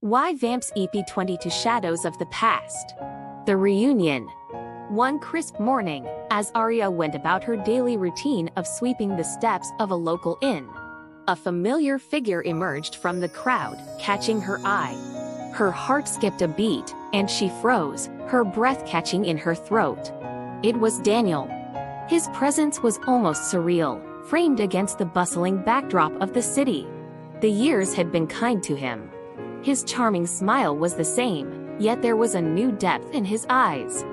Why Vamps Ep22 Shadows of the Past. The Reunion. One crisp morning, as Arya went about her daily routine of sweeping the steps of a local inn, a familiar figure emerged from the crowd, catching her eye. Her heart skipped a beat, and she froze, her breath catching in her throat. It was Daniel. His presence was almost surreal, framed against the bustling backdrop of the city. The years had been kind to him. His charming smile was the same, yet there was a new depth in his eyes.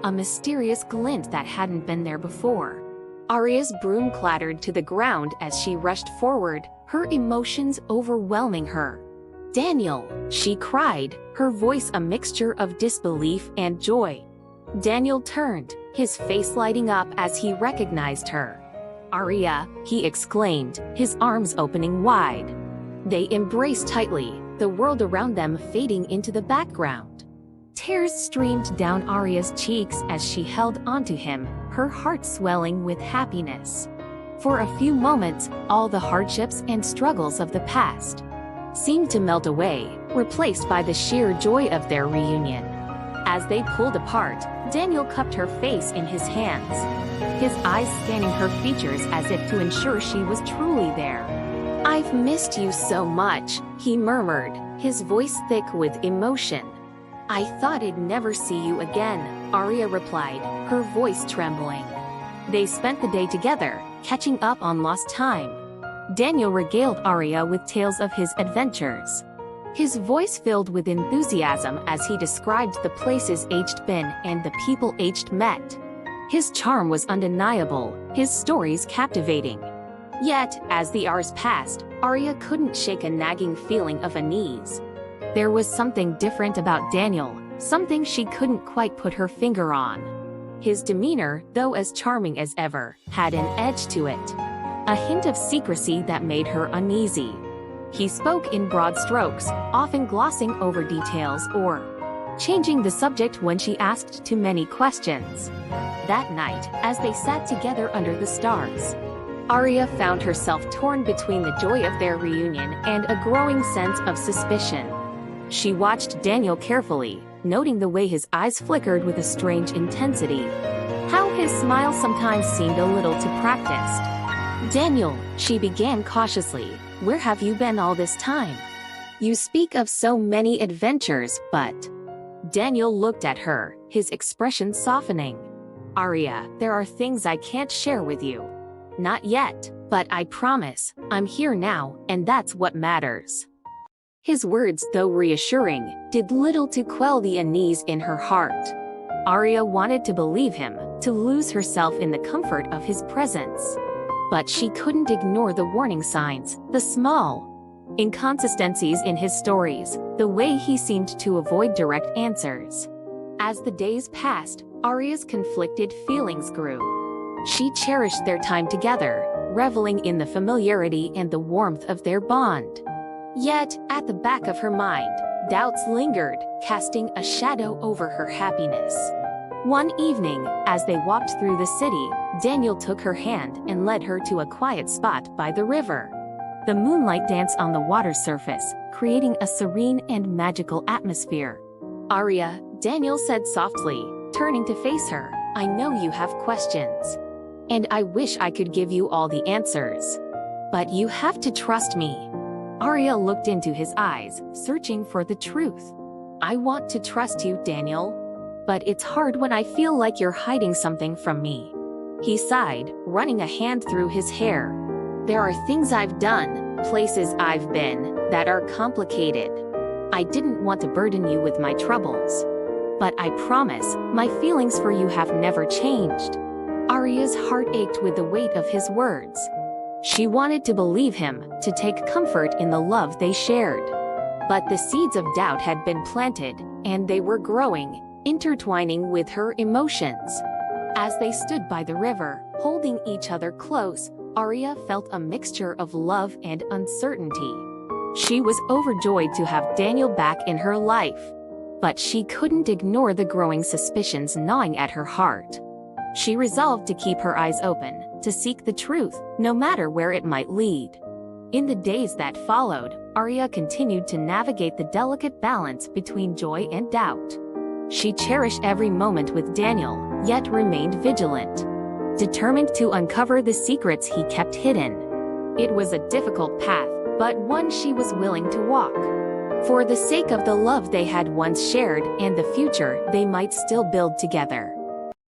A mysterious glint that hadn't been there before. Arya's broom clattered to the ground as she rushed forward, her emotions overwhelming her. "Daniel!" she cried, her voice a mixture of disbelief and joy. Daniel turned, his face lighting up as he recognized her. "Arya!" he exclaimed, his arms opening wide. They embraced tightly, the world around them fading into the background. Tears streamed down Arya's cheeks as she held onto him, her heart swelling with happiness. For a few moments, all the hardships and struggles of the past seemed to melt away, replaced by the sheer joy of their reunion. As they pulled apart, Daniel cupped her face in his hands, his eyes scanning her features as if to ensure she was truly there. "I've missed you so much," he murmured, his voice thick with emotion. "I thought I'd never see you again," Arya replied, her voice trembling. They spent the day together, catching up on lost time. Daniel regaled Arya with tales of his adventures, his voice filled with enthusiasm as he described the places aged been and the people aged met. His charm was undeniable, his stories captivating. Yet, as the hours passed, Arya couldn't shake a nagging feeling of unease. There was something different about Daniel, something she couldn't quite put her finger on. His demeanor, though as charming as ever, had an edge to it, a hint of secrecy that made her uneasy. He spoke in broad strokes, often glossing over details or changing the subject when she asked too many questions. That night, as they sat together under the stars, Arya found herself torn between the joy of their reunion and a growing sense of suspicion. She watched Daniel carefully, noting the way his eyes flickered with a strange intensity, how his smile sometimes seemed a little too practiced. "Daniel," she began cautiously, "where have you been all this time? You speak of so many adventures, but—" Daniel looked at her, his expression softening. "Arya, there are things I can't share with you. Not yet, but I promise, I'm here now, and that's what matters." His words, though reassuring, did little to quell the unease in her heart. Arya wanted to believe him, to lose herself in the comfort of his presence. But she couldn't ignore the warning signs, the small inconsistencies in his stories, the way he seemed to avoid direct answers. As the days passed, Arya's conflicted feelings grew. She cherished their time together, reveling in the familiarity and the warmth of their bond. Yet, at the back of her mind, doubts lingered, casting a shadow over her happiness. One evening, as they walked through the city, Daniel took her hand and led her to a quiet spot by the river. The moonlight danced on the water surface, creating a serene and magical atmosphere. "Arya," Daniel said softly, turning to face her, "I know you have questions. And I wish I could give you all the answers. But you have to trust me." Arya looked into his eyes, searching for the truth. "I want to trust you, Daniel. But it's hard when I feel like you're hiding something from me." He sighed, running a hand through his hair. "There are things I've done, places I've been, that are complicated. I didn't want to burden you with my troubles. But I promise, my feelings for you have never changed." Arya's heart ached with the weight of his words. She wanted to believe him, to take comfort in the love they shared. But the seeds of doubt had been planted, and they were growing, intertwining with her emotions. As they stood by the river, holding each other close, Arya felt a mixture of love and uncertainty. She was overjoyed to have Daniel back in her life. But she couldn't ignore the growing suspicions gnawing at her heart. She resolved to keep her eyes open, to seek the truth, no matter where it might lead. In the days that followed, Arya continued to navigate the delicate balance between joy and doubt. She cherished every moment with Daniel, yet remained vigilant, determined to uncover the secrets he kept hidden. It was a difficult path, but one she was willing to walk, for the sake of the love they had once shared and the future they might still build together.